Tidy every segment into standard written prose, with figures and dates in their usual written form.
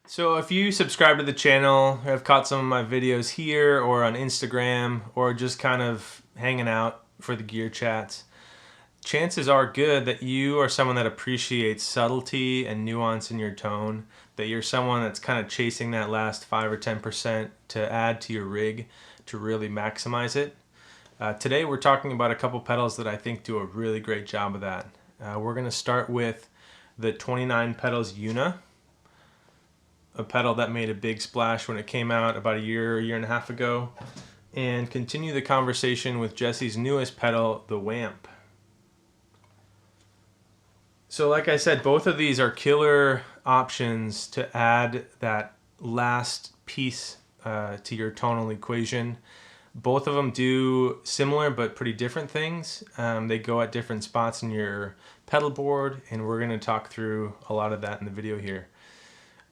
So if you subscribe to the channel, or have caught some of my videos here or on Instagram, or just kind of hanging out for the gear chats, chances are good that you are someone that appreciates subtlety and nuance in your tone, that you're someone that's kind of chasing that last 5 or 10% to add to your rig to really maximize it. Today we're talking about a couple pedals that I think do a really great job of that. We're going to start with the 29 pedals EUNA, a pedal that made a big splash when it came out about a year and a half ago, and continue the conversation with Jesse's newest pedal, the OAMP. So like I said, both of these are killer options to add that last piece to your tonal equation. Both of them do similar but pretty different things. They go at different spots in your pedal board, and we're going to talk through a lot of that in the video here.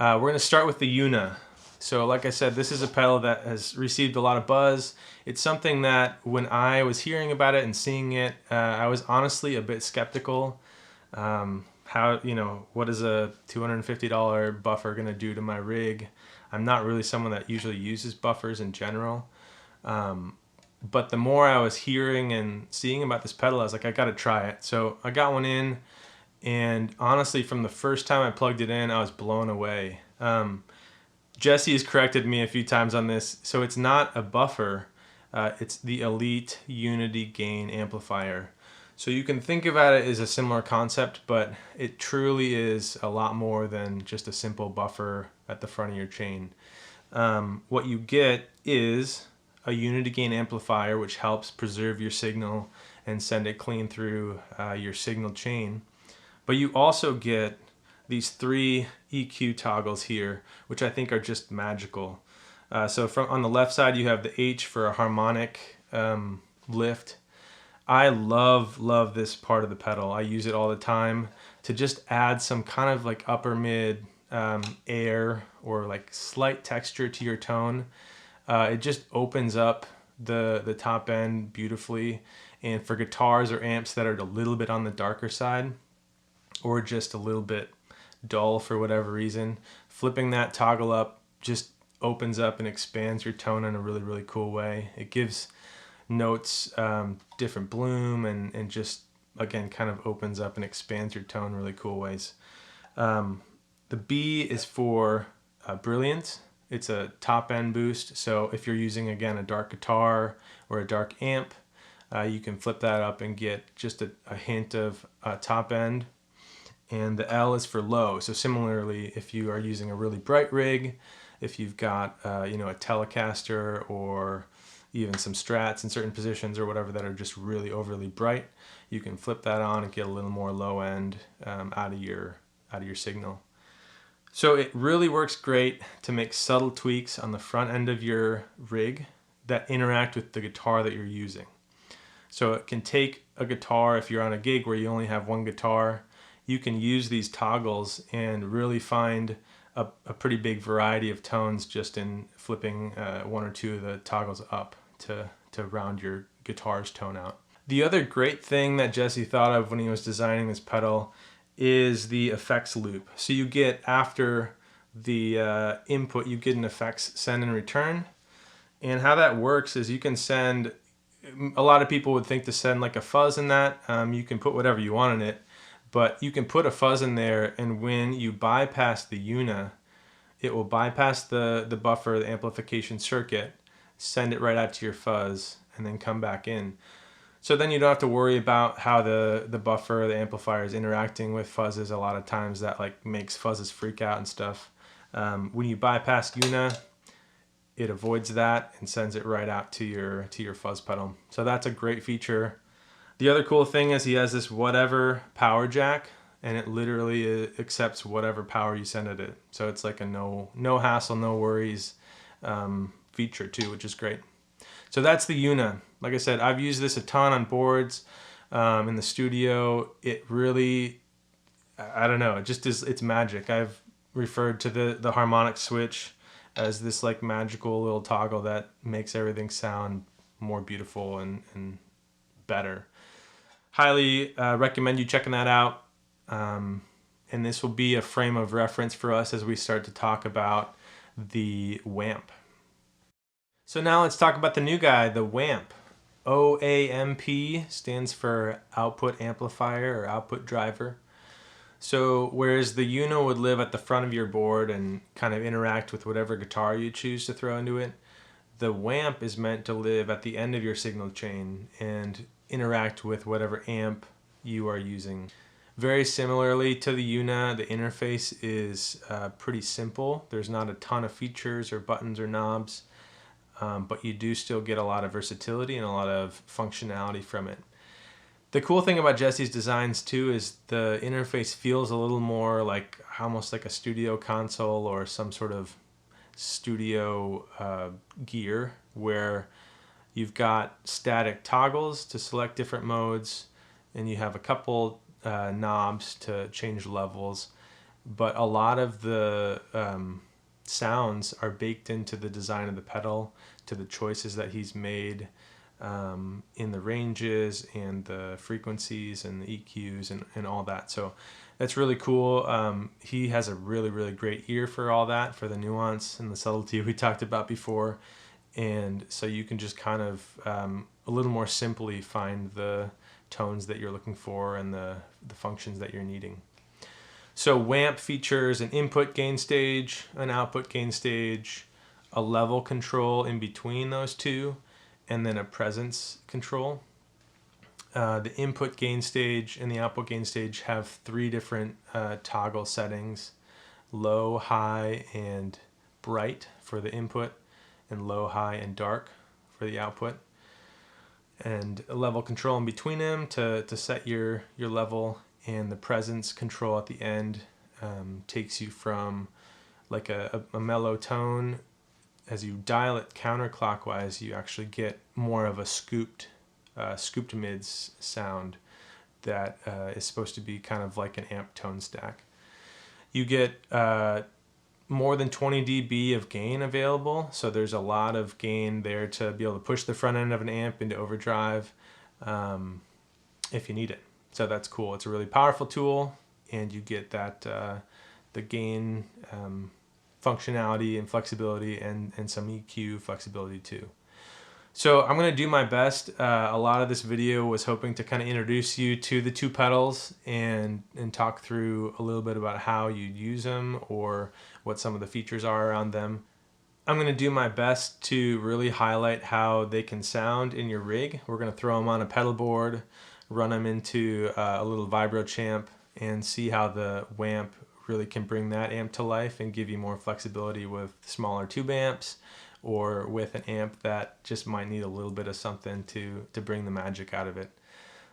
We're going to start with the EUNA. So like I said, this is a pedal that has received a lot of buzz. It's something that when I was hearing about it and seeing it, I was honestly a bit skeptical. What is a $250 buffer going to do to my rig? I'm not really someone that usually uses buffers in general. But the more I was hearing and seeing about this pedal, I was like, I got to try it. So I got one in, and honestly, from the first time I plugged it in, I was blown away. Jesse has corrected me a few times on this. So it's not a buffer. It's the Elite Unity Gain Amplifier. So you can think about it as a similar concept, but it truly is a lot more than just a simple buffer at the front of your chain. What you get is a unity gain amplifier, which helps preserve your signal and send it clean through your signal chain. But you also get these 3 EQ toggles here, which I think are just magical. So on the left side, you have the H for a harmonic lift. I love this part of the pedal. I use it all the time to just add some kind of like upper mid air or like slight texture to your tone. It just opens up the top end beautifully. And for guitars or amps that are a little bit on the darker side or just a little bit dull for whatever reason, flipping that toggle up just opens up and expands your tone in a really cool way. It gives notes different bloom and just again kind of opens up and expands your tone in really cool ways. The B is for brilliance. It's a top end boost, so if you're using again a dark guitar or a dark amp, you can flip that up and get just a hint of top end. And the L is for low. So similarly, if you are using a really bright rig, if you've got a Telecaster or even some strats in certain positions or whatever that are just really overly bright, you can flip that on and get a little more low end out of your signal. So it really works great to make subtle tweaks on the front end of your rig that interact with the guitar that you're using. So it can take a guitar, if you're on a gig where you only have one guitar, you can use these toggles and really find a pretty big variety of tones just in flipping 1 or 2 of the toggles up to round your guitar's tone out. The other great thing that Jesse thought of when he was designing this pedal is the effects loop. So you get, after the input, you get an effects send and return. And how that works is you can send, a lot of people would think to send like a fuzz in that. You can put whatever you want in it. But you can put a fuzz in there, and when you bypass the EUNA, it will bypass the buffer, the amplification circuit, send it right out to your fuzz, and then come back in. So then you don't have to worry about how the buffer, the amplifier is interacting with fuzzes. A lot of times that like makes fuzzes freak out and stuff. When you bypass EUNA, it avoids that and sends it right out to your fuzz pedal. So that's a great feature. The other cool thing is he has this whatever power jack, and it literally accepts whatever power you send at it. So it's like a no hassle, no worries feature too, which is great. So that's the EUNA. Like I said, I've used this a ton on boards in the studio. It really, I don't know, it just is, it's magic. I've referred to the harmonic switch as this like magical little toggle that makes everything sound more beautiful and better. Highly recommend you checking that out. and this will be a frame of reference for us as we start to talk about the WAMP. So now let's talk about the new guy, the WAMP. OAMP stands for Output Amplifier or Output Driver. So whereas the EUNA would live at the front of your board and kind of interact with whatever guitar you choose to throw into it, the WAMP is meant to live at the end of your signal chain and interact with whatever amp you are using. Very similarly to the EUNA, the interface is pretty simple. There's not a ton of features or buttons or knobs, but you do still get a lot of versatility and a lot of functionality from it. The cool thing about Jesse's designs too is the interface feels a little more like almost like a studio console or some sort of studio gear, where you've got static toggles to select different modes and you have a couple knobs to change levels, but a lot of the sounds are baked into the design of the pedal, to the choices that he's made in the ranges and the frequencies and the EQs and all that. So that's really cool. He has a really great ear for all that, for the nuance and the subtlety we talked about before. And so you can just kind of a little more simply find the tones that you're looking for and the functions that you're needing. So WAMP features an input gain stage, an output gain stage, a level control in between those two, and then a presence control. The input gain stage and the output gain stage have 3 different toggle settings: low, high, and bright for the input, and low, high, and dark for the output. And a level control in between them to set your level, and the presence control at the end takes you from like a mellow tone. As you dial it counterclockwise, you actually get more of a scooped mids sound that is supposed to be kind of like an amp tone stack. You get more than 20 dB of gain available, so there's a lot of gain there to be able to push the front end of an amp into overdrive if you need it. So that's cool. It's a really powerful tool, and you get that the gain functionality and flexibility and some EQ flexibility too. So I'm going to do my best. A lot of this video was hoping to kind of introduce you to the 2 pedals and talk through a little bit about how you use them or what some of the features are around them. I'm going to do my best to really highlight how they can sound in your rig. We're going to throw them on a pedal board, run them into a little vibro champ, and see how the WAMP really can bring that amp to life and give you more flexibility with smaller tube amps, or with an amp that just might need a little bit of something to bring the magic out of it.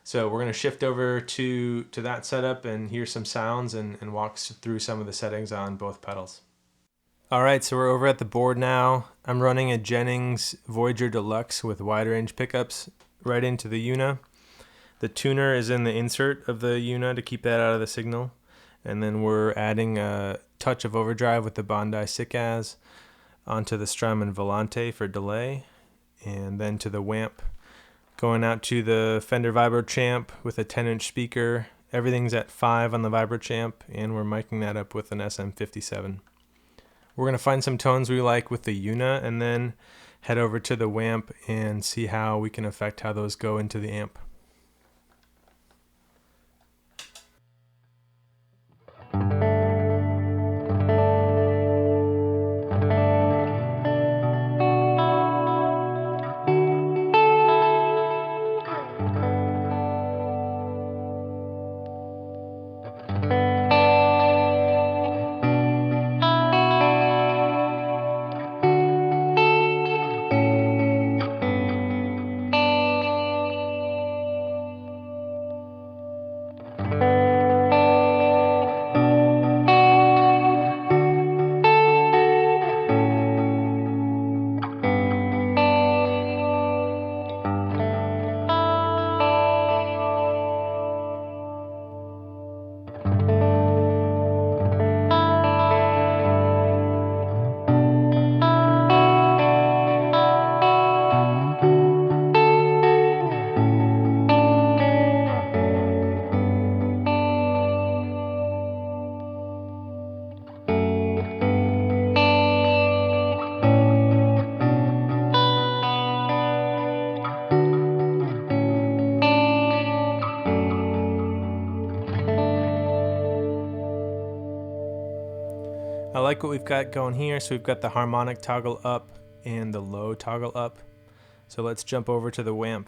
So we're going to shift over to that setup and hear some sounds and walk through some of the settings on both pedals. Alright, so we're over at the board now. I'm running a Jennings Voyager Deluxe with wide range pickups right into the EUNA. The tuner is in the insert of the EUNA to keep that out of the signal. And then we're adding a touch of overdrive with the Bondi Sicaz onto the Strymon Volante for delay, and then to the WAMP. Going out to the Fender Vibro Champ with a 10-inch speaker. Everything's at 5 on the Vibro Champ, and we're miking that up with an SM57. We're going to find some tones we like with the EUNA, and then head over to the WAMP and see how we can affect how those go into the amp. like what we've got going here. So we've got the harmonic toggle up and the low toggle up. So let's jump over to the WAMP.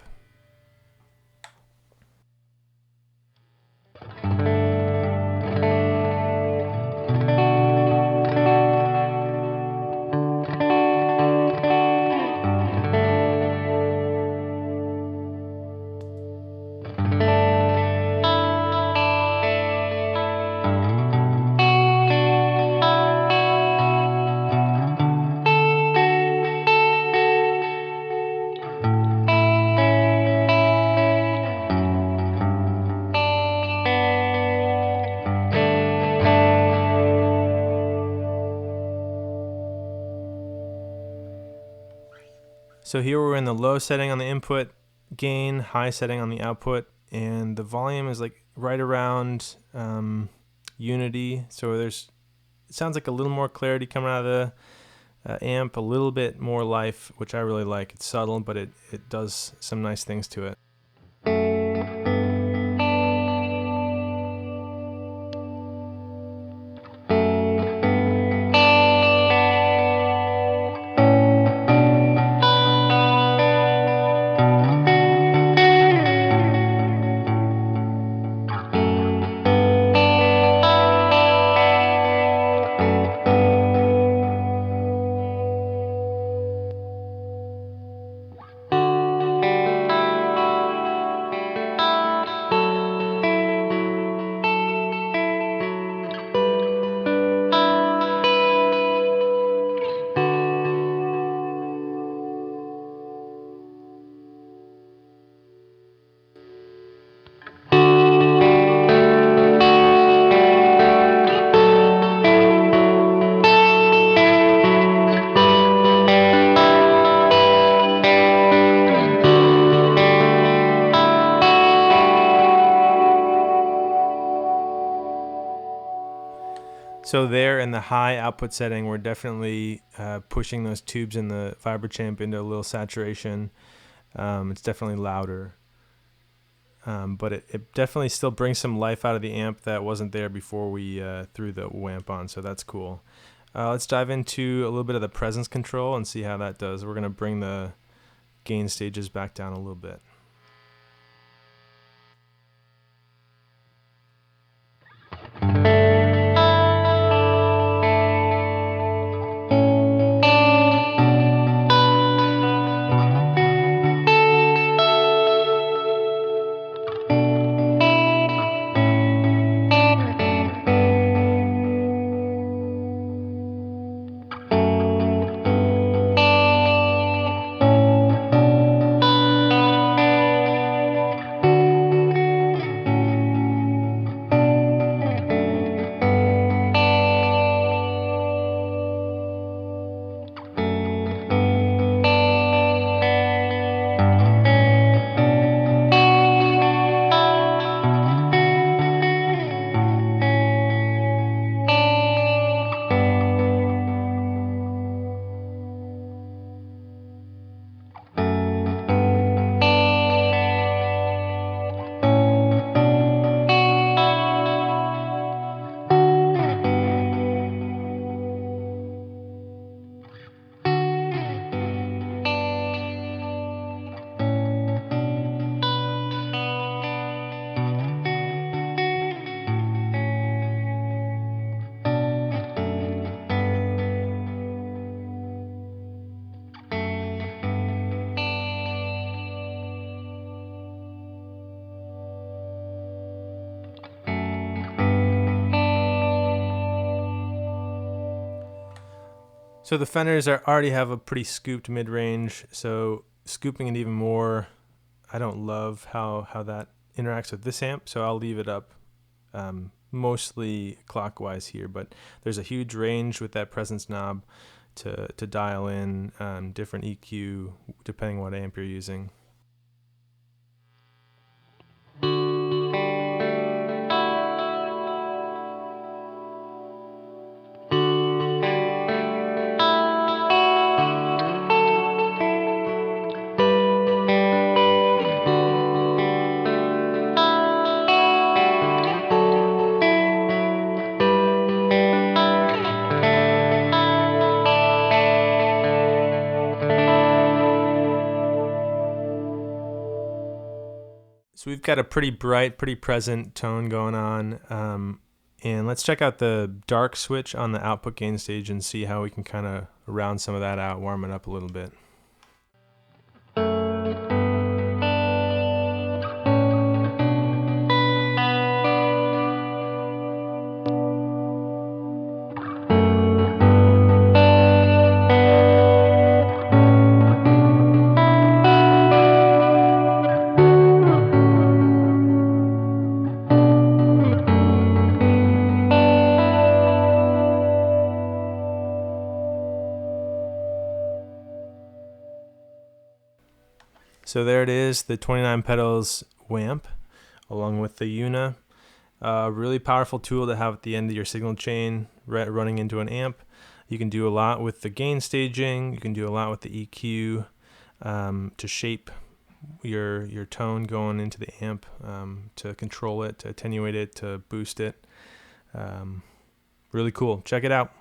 So here we're in the low setting on the input gain, high setting on the output, and the volume is like right around unity. So it sounds like a little more clarity coming out of the amp, a little bit more life, which I really like. It's subtle, but it does some nice things to it. So there in the high output setting, we're definitely pushing those tubes in the fiber champ into a little saturation. It's definitely louder, but it definitely still brings some life out of the amp that wasn't there before we threw the WAMP on, so that's cool. Let's dive into a little bit of the presence control and see how that does. We're going to bring the gain stages back down a little bit. So the Fenders already have a pretty scooped mid-range, so scooping it even more, I don't love how that interacts with this amp, so I'll leave it up mostly clockwise here, but there's a huge range with that presence knob to dial in different EQ depending on what amp you're using. So we've got a pretty bright, pretty present tone going on. And let's check out the dark switch on the output gain stage and see how we can kind of round some of that out, warm it up a little bit. So there it is, the 29 pedals WAMP along with the EUNA. Really powerful tool to have at the end of your signal chain running into an amp. You can do a lot with the gain staging. You can do a lot with the EQ to shape your tone going into the amp, to control it, to attenuate it, to boost it. Really cool. Check it out.